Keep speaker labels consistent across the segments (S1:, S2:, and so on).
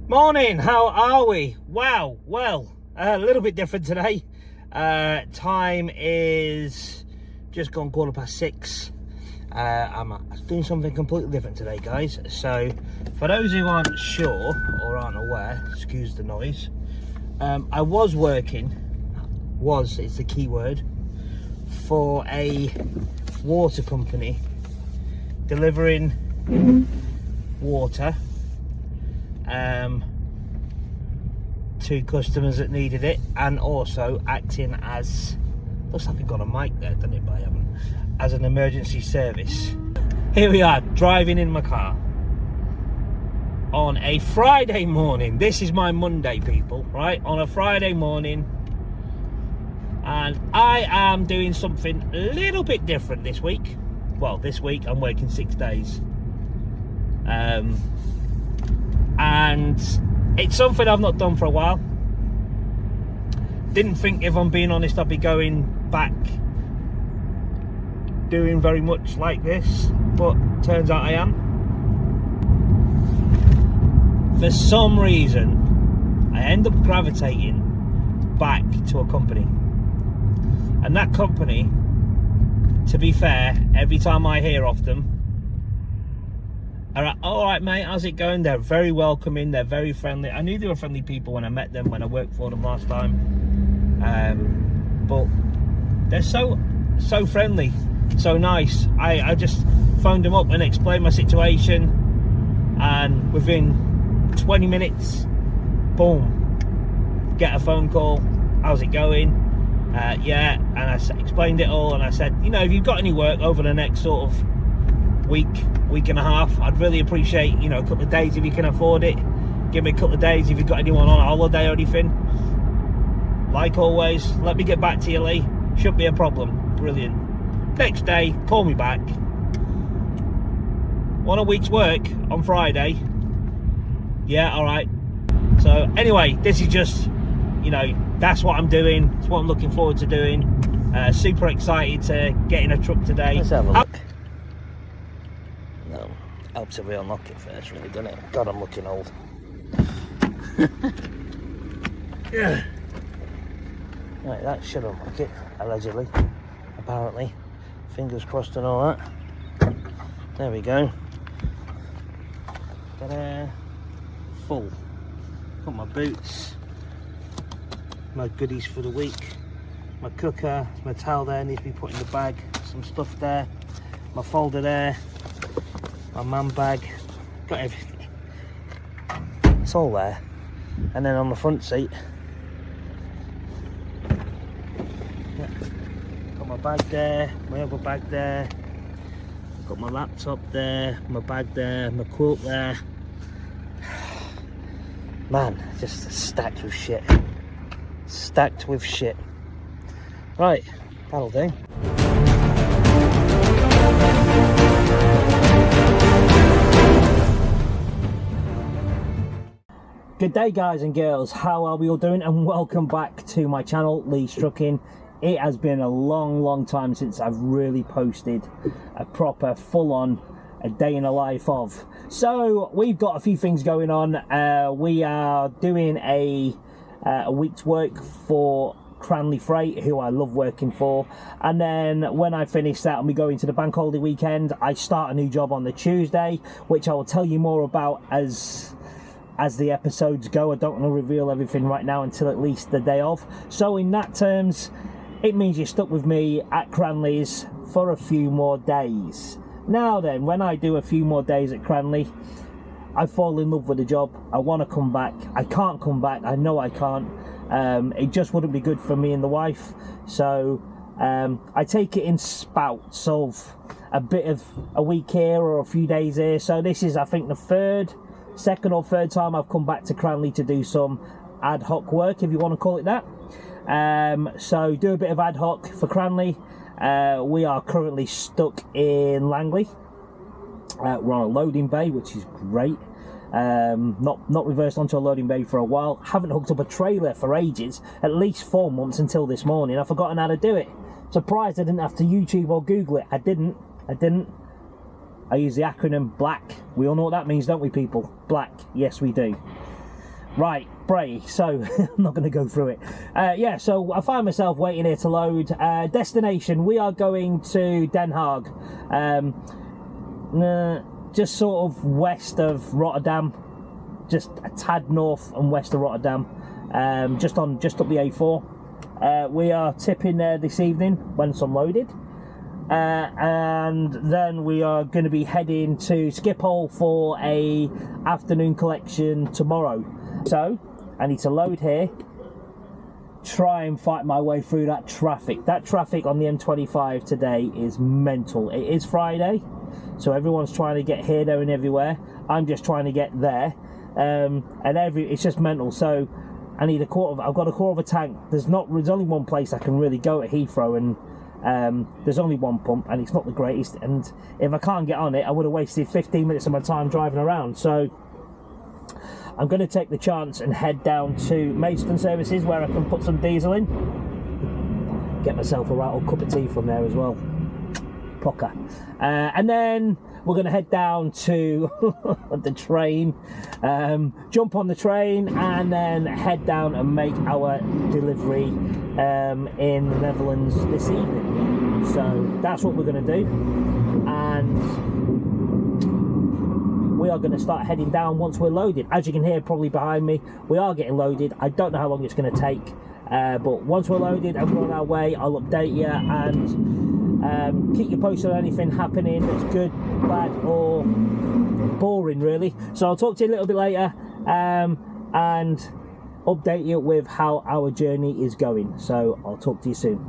S1: Morning, how are we? Wow, well, a little bit different today. Time is just gone 6:15. I'm doing something completely different today, guys. So, for those who aren't sure or aren't aware, excuse the noise, I was working, is the key word, for a water company, delivering water to customers that needed it, and also acting as, looks like I've got a mic there, doesn't it, but I haven't, as an emergency service. Here we are, driving in my car on a Friday morning. This is my Monday, people, right? On a Friday morning, and I am doing something a little bit different this week. Well, this week I'm working 6 days. And it's something I've not done for a while. Didn't think, if I'm being honest, I'd be going back doing very much like this, but turns out I am. For some reason, I end up gravitating back to a company. And that company, to be fair, every time I hear of them, all right, mate, how's it going? They're very welcoming, they're very friendly. I knew they were friendly people when I met them, when I worked for them last time. But they're so friendly, so nice. I just phoned them up and explained my situation, and within 20 minutes, boom, get a phone call. How's it going? Yeah, and I explained it all, and I said, you know, if you've got any work over the next sort of week and a half, I'd really appreciate, you know, a couple of days if you can afford it. Give me a couple of days if you've got anyone on a holiday or anything. Like always, let me get back to you, Lee. Shouldn't be a problem. Brilliant. Next day, call me back. Want a week's work on Friday? Yeah, all right. So anyway, this is just, you know, that's what I'm doing. It's what I'm looking forward to doing. Super excited to get in a truck today. Let's have a look. No, helps if we unlock it first, really, doesn't it? God, I'm looking old. Yeah. Right, that should unlock it, allegedly, apparently. Fingers crossed and all that. There we go. Ta-da. Full. Got my boots, my goodies for the week, my cooker, my towel there needs to be put in the bag, some stuff there, my folder there, my man bag, got everything. It's all there. And then on the front seat, yeah, got my bag there, my other bag there, got my laptop there, my bag there, my quilt there. Man, just stacked with shit. Stacked with shit. Right, that'll do. Good day, guys and girls. How are we all doing? And welcome back to my channel, Lee's Trucking. It has been a long time since I've really posted a proper full-on a day in the life of. So we've got a few things going on. We are doing a week's work for Cranley Freight, who I love working for, and then when I finish that and we go into the bank holiday weekend, I start a new job on the Tuesday, which I will tell you more about as the episodes go. I don't want to reveal everything right now until at least the day of. So in that terms, it means you're stuck with me at Cranley's for a few more days. Now then, when I do a few more days at Cranley, I fall in love with the job. I want to come back. I can't come back. I know I can't. It just wouldn't be good for me and the wife. So I take it in spouts of a bit of a week here or a few days here. So this is, I think, the second or third time I've come back to Cranley to do some ad hoc work, if you want to call it that. So do a bit of ad hoc for Cranley. We are currently stuck in Langley. We're on a loading bay, which is great. Not reversed onto a loading bay for a while. Haven't hooked up a trailer for ages, at least 4 months until this morning. I've forgotten how to do it. Surprised I didn't have to YouTube or Google it. I didn't. I use the acronym BLACK. We all know what that means, don't we, people? BLACK. Yes, we do. Right, Bray, so I'm not going to go through it. Yeah, so I find myself waiting here to load. Destination, we are going to Den Haag. Just sort of west of Rotterdam, just a tad north and west of Rotterdam, just up the A4. We are tipping there this evening once unloaded. And then we are going to be heading to Schiphol for a afternoon collection tomorrow. So I need to load here, try and fight my way through that traffic. That traffic on the M25 today is mental. It is Friday, so everyone's trying to get here, there and everywhere. I'm just trying to get there, and it's just mental. So I need I've got a quarter of a tank. There's only one place I can really go at Heathrow, and there's only one pump, and it's not the greatest. And if I can't get on it, I would have wasted 15 minutes of my time driving around. So I'm going to take the chance and head down to Maidstone Services, where I can put some diesel in, get myself a right old cup of tea from there as well, poker, and then we're going to head down to the train, jump on the train, and then head down and make our delivery in the Netherlands this evening. So that's what we're going to do, and we are going to start heading down once we're loaded. As you can hear probably behind me, we are getting loaded. I don't know how long it's going to take, but once we're loaded and we're on our way, I'll update you and keep you posted on anything happening that's good, bad or boring really. So I'll talk to you a little bit later and update you with how our journey is going. So I'll talk to you soon.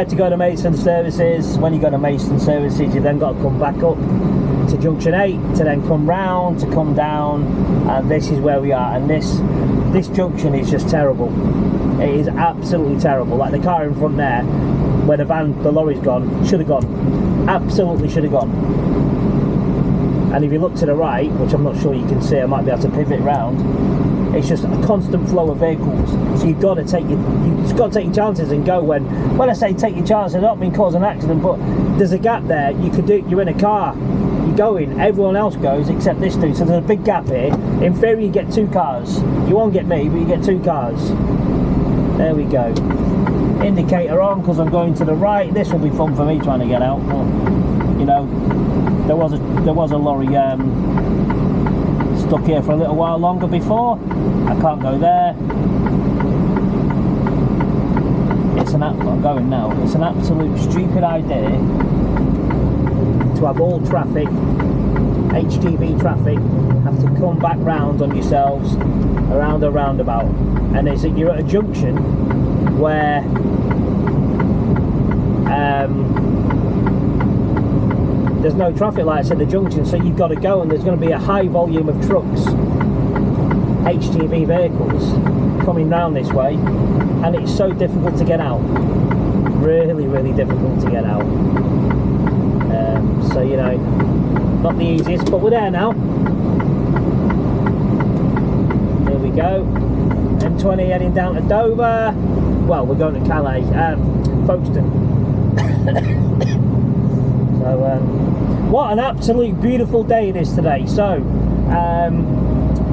S1: To go to Maidstone Services. When you go to Maidstone Services, you then got to come back up to Junction 8 to then come round to come down, and this is where we are. And this junction is just terrible. It is absolutely terrible. Like the car in front there, where the lorry's gone, should have gone. Absolutely should have gone. And if you look to the right, which I'm not sure you can see, I might be able to pivot round. It's just a constant flow of vehicles, so you've got to take your chances and go. When I say take your chances, I don't mean cause an accident, but there's a gap there. You're in a car, you're going, everyone else goes except this dude, so there's a big gap here. In theory you get two cars. You won't get me, but you get two cars. There we go. Indicator on because I'm going to the right. This will be fun for me trying to get out. But, you know, there was a lorry stuck here for a little while longer before. I can't go there. I'm going now. It's an absolute stupid idea to have all traffic, HGV traffic, have to come back round on yourselves around a roundabout. And you're at a junction where there's no traffic lights at the junction, so you've got to go, and there's going to be a high volume of trucks, HGV vehicles coming round this way, and it's so difficult to get out. Really, really difficult to get out. So, you know, not the easiest, but we're there now. There we go. M20 heading down to Dover. Well, we're going to Calais, Folkestone. So, what an absolute beautiful day it is today. So,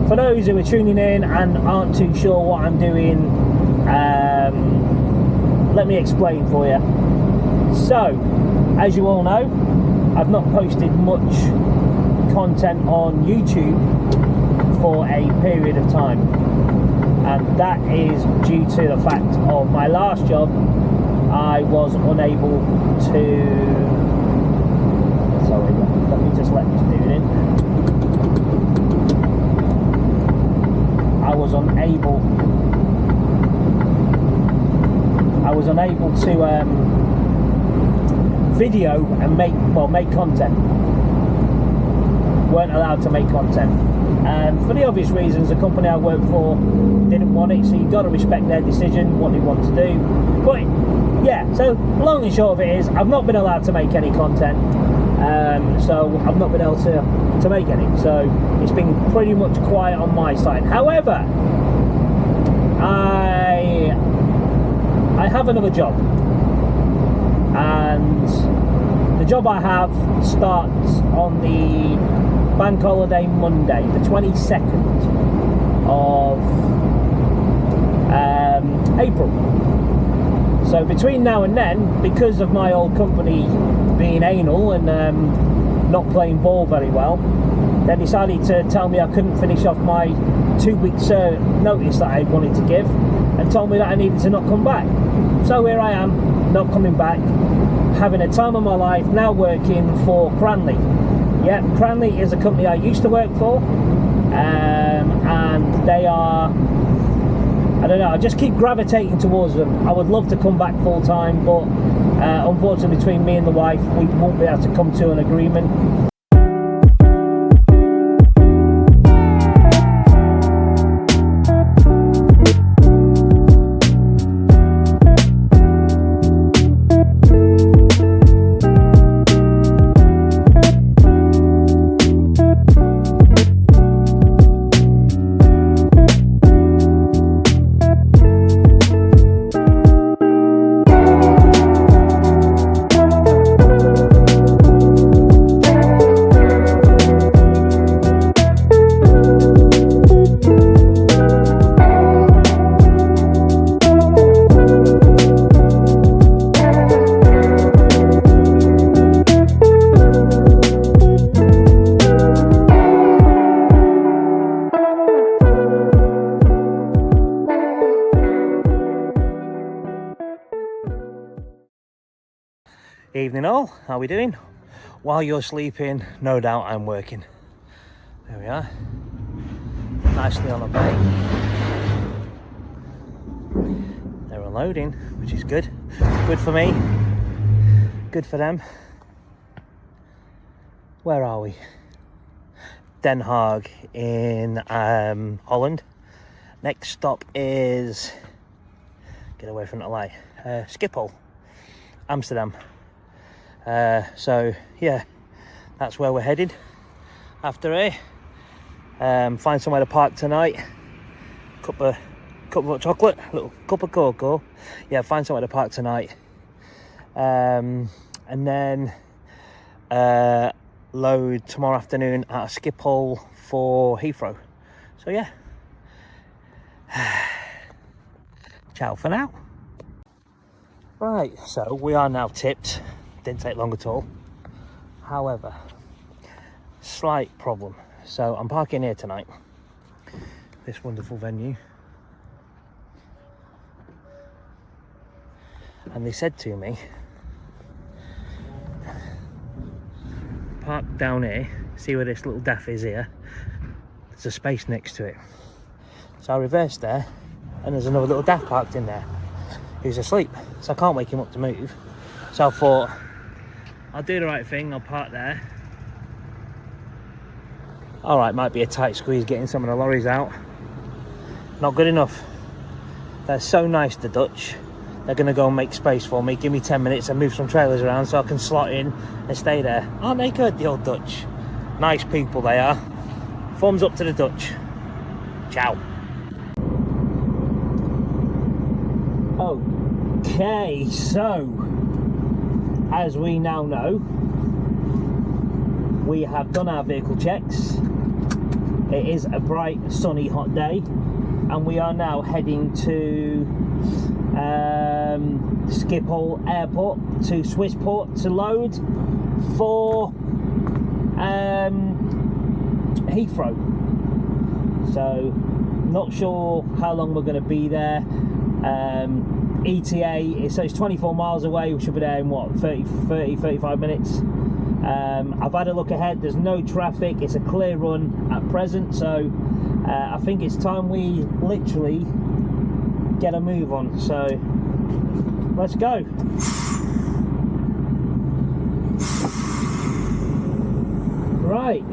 S1: for those who are tuning in and aren't too sure what I'm doing, let me explain for you. So, as you all know, I've not posted much content on YouTube for a period of time, and that is due to the fact of my last job. I was unable to, sorry, let me just let this dude in. I was unable to video and make content. Weren't allowed to make content, for the obvious reasons. The company I work for didn't want it, so you've got to respect their decision, what they want to do. But yeah, so long and short of it is, I've not been allowed to make any content, so I've not been able to make any, so it's been pretty much quiet on my side. However, I have another job, and the job I have starts on the bank holiday Monday, the 22nd of April. So between now and then, because of my old company being anal and not playing ball very well, they decided to tell me I couldn't finish off my 2 weeks notice that I wanted to give, and told me that I needed to not come back. So here I am, not coming back, having a time of my life, now working for Cranley. Yeah, Cranley is a company I used to work for, and they are, I don't know, I just keep gravitating towards them. I would love to come back full time, but unfortunately between me and the wife, we won't be able to come to an agreement. Evening all, how we doing? While you're sleeping, no doubt I'm working. There we are, nicely on a bay. They're unloading, which is good. Good for me, good for them. Where are we? Den Haag in Holland. Next stop is, get away from the light, Schiphol, Amsterdam. So yeah, that's where we're headed after here. Find somewhere to park tonight. Cup of chocolate, a little cup of cocoa. Yeah, find somewhere to park tonight. And then load tomorrow afternoon at a Schiphol for Heathrow. So yeah. Ciao for now. Right, so we are now tipped. Didn't take long at all. However, slight problem. So I'm parking here tonight, this wonderful venue, and they said to me, park down here, see where this little daff is here, there's a space next to it. So I reversed there, and there's another little daff parked in there who's asleep, so I can't wake him up to move. So I thought, I'll do the right thing, I'll park there. Alright, might be a tight squeeze getting some of the lorries out. Not good enough. They're so nice, the Dutch. They're going to go and make space for me, give me 10 minutes and move some trailers around so I can slot in and stay there. Aren't they good, the old Dutch? Nice people they are. Thumbs up to the Dutch. Ciao. Okay, so as we now know, we have done our vehicle checks. It is a bright, sunny, hot day, and we are now heading to Schiphol Airport, to Swissport to load for Heathrow. So not sure how long we're going to be there. ETA, so it's 24 miles away. We should be there in what, 35 minutes. I've had a look ahead, there's no traffic, it's a clear run at present, so I think it's time we literally get a move on. So let's go. Right,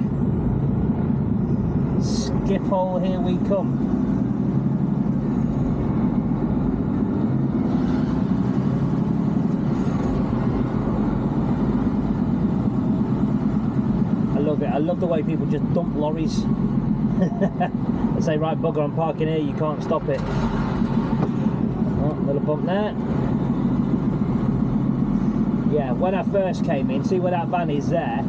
S1: Schiphol, here we come. I love the way people just dump lorries. They say, right, bugger, I'm parking here, you can't stop it. Oh, little bump there. Yeah, when I first came in, see where that van is there?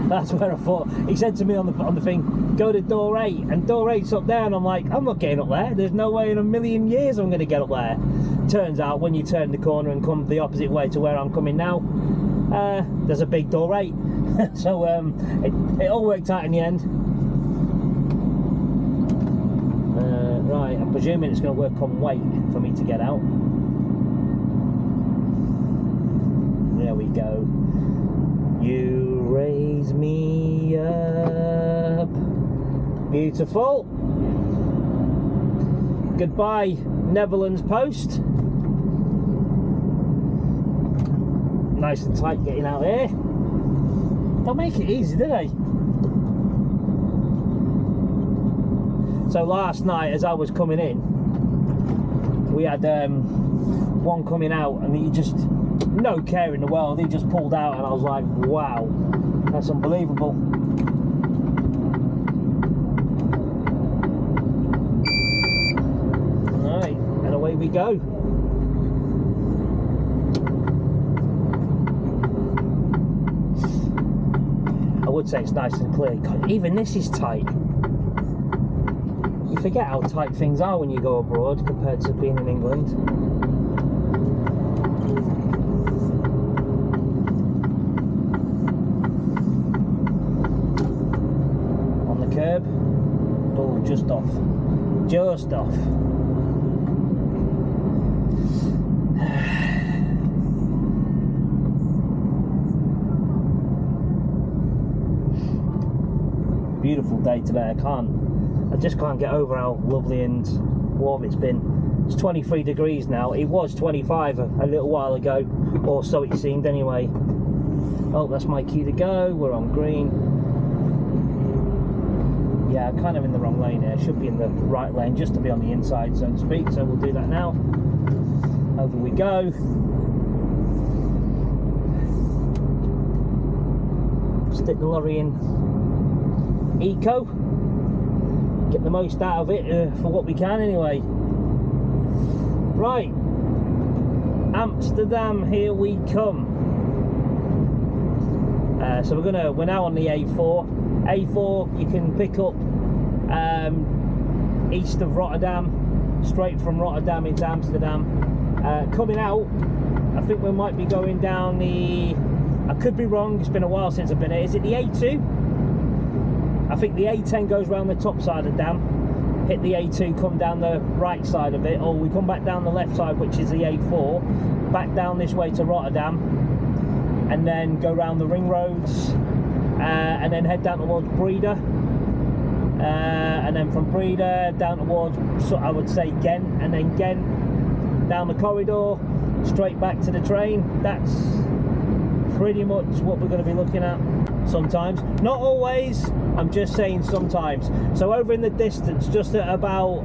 S1: That's where I thought, he said to me on the thing, go to door 8, and door 8's up there, and I'm like, I'm not getting up there, there's no way in a million years I'm going to get up there. Turns out when you turn the corner and come the opposite way to where I'm coming now, there's a big door 8. So it all worked out in the end. Right, I'm presuming it's going to work on weight for me to get out. There we go. You raise me up. Beautiful. Goodbye, Netherlands Post. Nice and tight getting out here. Don't make it easy, do they? So last night, as I was coming in, we had one coming out, and he just, no care in the world, he just pulled out, and I was like, wow, that's unbelievable. Alright, and away we go. I would say it's nice and clear. God, even this is tight. You forget how tight things are when you go abroad compared to being in England. On the curb. Oh, just off. Just off. Beautiful day today. I just can't get over how lovely and warm it's been. It's 23 degrees now. It was 25 a little while ago, or so it seemed anyway. Oh, that's my cue to go. We're on green. Yeah, kind of in the wrong lane here. Should be in the right lane, just to be on the inside, so to speak. So we'll do that now. Over we go. Stick the lorry in eco, get the most out of it for what we can anyway. Right, Amsterdam, here we come. So we're now on the A4. You can pick up east of Rotterdam, straight from Rotterdam into Amsterdam. Coming out, I think we might be going down the, I could be wrong, it's been a while since I've been here. Is it the A2? I think the A10 goes round the top side of the dam, hit the A2, come down the right side of it, or we come back down the left side, which is the A4, back down this way to Rotterdam, and then go round the ring roads, and then head down towards Breda, and then from Breda down towards, so I would say, Ghent, and then Ghent down the corridor, straight back to the train. That's pretty much what we're going to be looking at. Sometimes, not always, I'm just saying sometimes. So over in the distance, just at about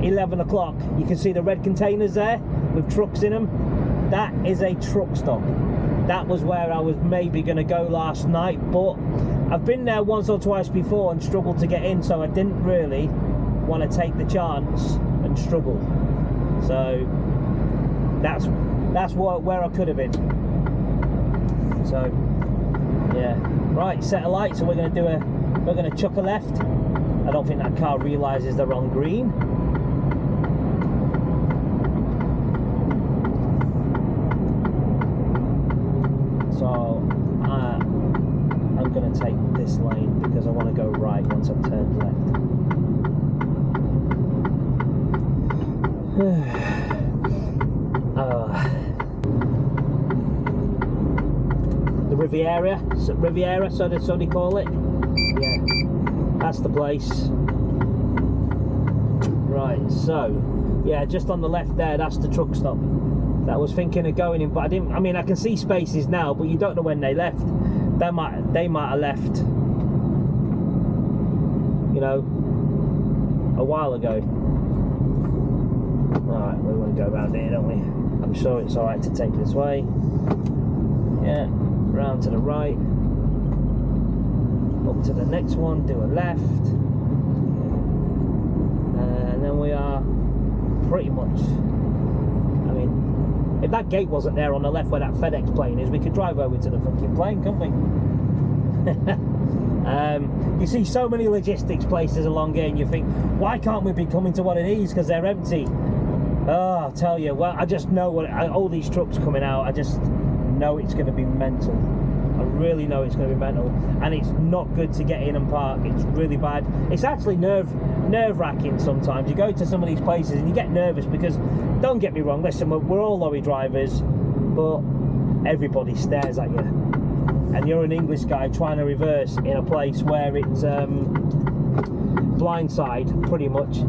S1: 11 o'clock. You can see the red containers there with trucks in them. That is a truck stop. That was where I was maybe going to go last night, but I've been there once or twice before and struggled to get in, so I didn't really want to take the chance and struggle. So that's where I could have been. So yeah, right, set a light. So we're going to chuck a left. I don't think that car realizes they're on green. So I'm going to take this lane because I want to go right once I've turned left. The Riviera, so they call it. Yeah, that's the place. Right, so yeah, just on the left there, that's the truck stop. I was thinking of going in, but I didn't. I mean, I can see spaces now, but you don't know when they left. They might have left, you know, a while ago. Alright, we want to go around here, don't we? I'm sure it's alright to take this way. Yeah, round to the right. Up to the next one, do a left. And then we are pretty much, I mean, if that gate wasn't there on the left where that FedEx plane is, we could drive over to the fucking plane, couldn't we? You see so many logistics places along here and you think, why can't we be coming to one of these because they're empty? Oh, I'll tell you, well, I just know all these trucks coming out, I just know it's going to be mental. I really know it's going to be mental, and it's not good to get in and park. It's really bad. It's actually nerve-wracking sometimes. You go to some of these places and you get nervous because, don't get me wrong, listen, we're all lorry drivers, but everybody stares at you, and you're an English guy trying to reverse in a place where it's blindside pretty much.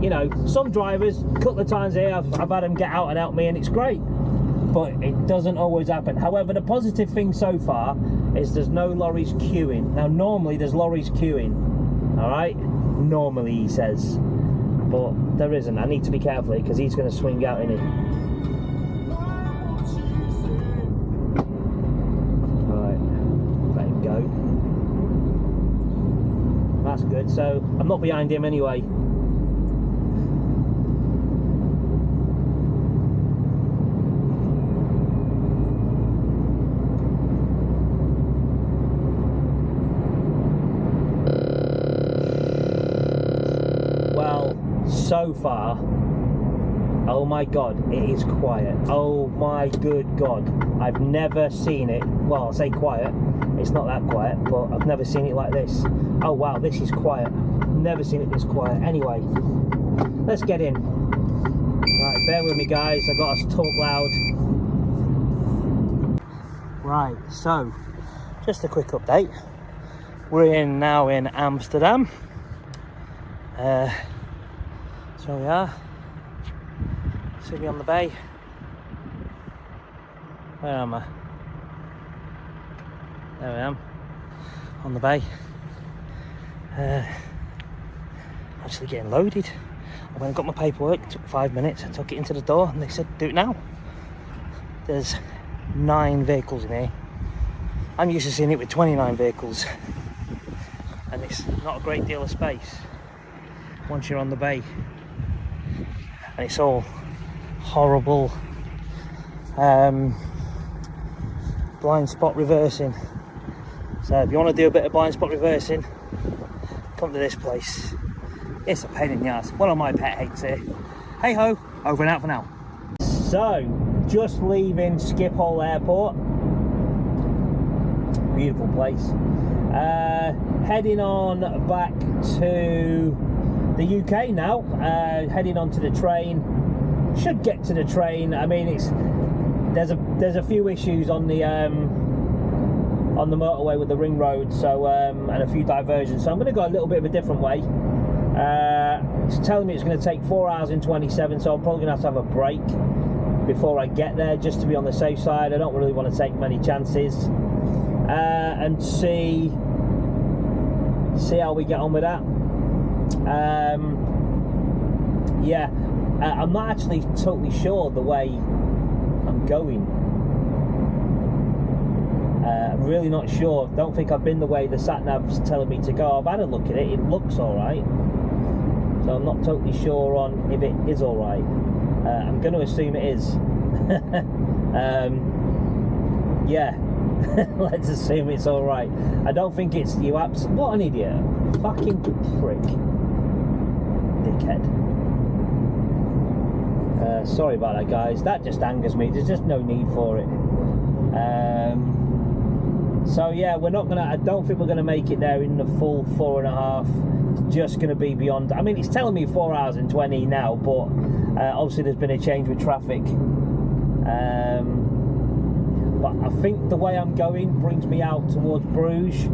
S1: You know, some drivers, a couple of times here I've had them get out and help me, and it's great, but it doesn't always happen. However, the positive thing so far is there's no lorries queuing. Now normally there's lorries queuing, all right, normally he says, but there isn't. I need to be careful because he's going to swing out in it. All right, let him go. That's good. So I'm not behind him anyway. So far, oh my god, it is quiet. Oh my good god, I've never seen it. Well, I'll say quiet, it's not that quiet, but I've never seen it like this. Oh wow, this is quiet. Never seen it this quiet. Anyway, let's get in. Right, bear with me guys, I got us talk loud. Right, so just a quick update. We're now in Amsterdam. So we are. See me on the bay. Where am I? There I am. On the bay. Actually getting loaded. I went and got my paperwork, it took 5 minutes, I took it into the door and they said do it now. There's 9 vehicles in here. I'm used to seeing it with 29 vehicles. And it's not a great deal of space once you're on the bay. And it's all horrible blind spot reversing. So if you want to do a bit of blind spot reversing, come to this place. It's a pain in the ass. One of my pet hates it. Hey ho, over and out for now. So just leaving Schiphol Airport. Beautiful place. Heading on back to the UK now, heading onto the train. Should get to the train. I mean, there's a few issues on the motorway with the ring road, so and a few diversions. So I'm going to go a little bit of a different way. It's telling me it's going to take 4 hours and 27, so I'm probably going to have a break before I get there, just to be on the safe side. I don't really want to take many chances, and see how we get on with that. Yeah, I'm not actually totally sure the way I'm going. I'm really not sure. Don't think I've been the way the sat-nav's telling me to go. I've had a look at it. It looks alright. So I'm not totally sure on if it is alright. I'm going to assume it is. Yeah. Let's assume it's alright. I don't think it's you apps. What an idiot. Fucking prick. Dickhead. Sorry about that, guys. That just angers me. There's just no need for it. So yeah, we're not gonna. I don't think we're gonna make it there in the full 4.5. It's just gonna be beyond. I mean, it's telling me 4 hours and 20 now, but obviously there's been a change with traffic. But I think the way I'm going brings me out towards Bruges.